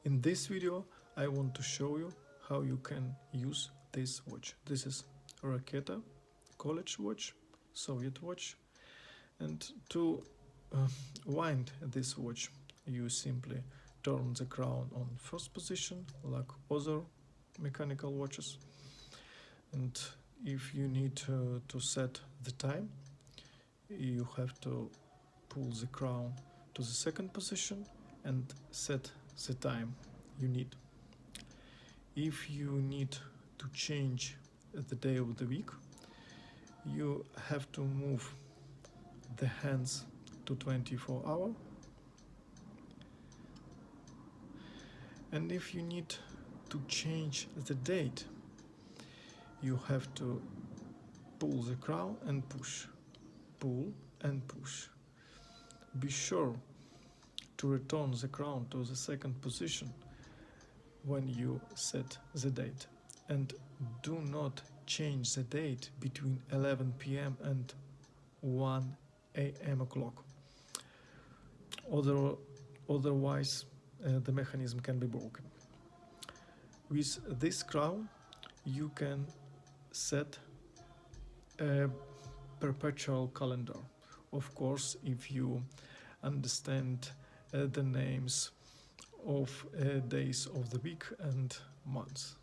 In this video I want to show you how you can use this watch. This is Raketa college watch, Soviet watch, and to wind this watch you simply turn the crown on first position like other mechanical watches, and if you need to set the time you have to pull the crown to the second position and set the time you need. If you need to change the day of the week, you have to move the hands to 24 hour, and if you need to change the date you have to pull the crown and push, pull and push. Be sure to return the crown to the second position when you set the date, and do not change the date between 11 p.m. and 1 a.m. o'clock. Otherwise the mechanism can be broken. With this crown you can set a perpetual calendar, of course if you understand the names of days of the week and months.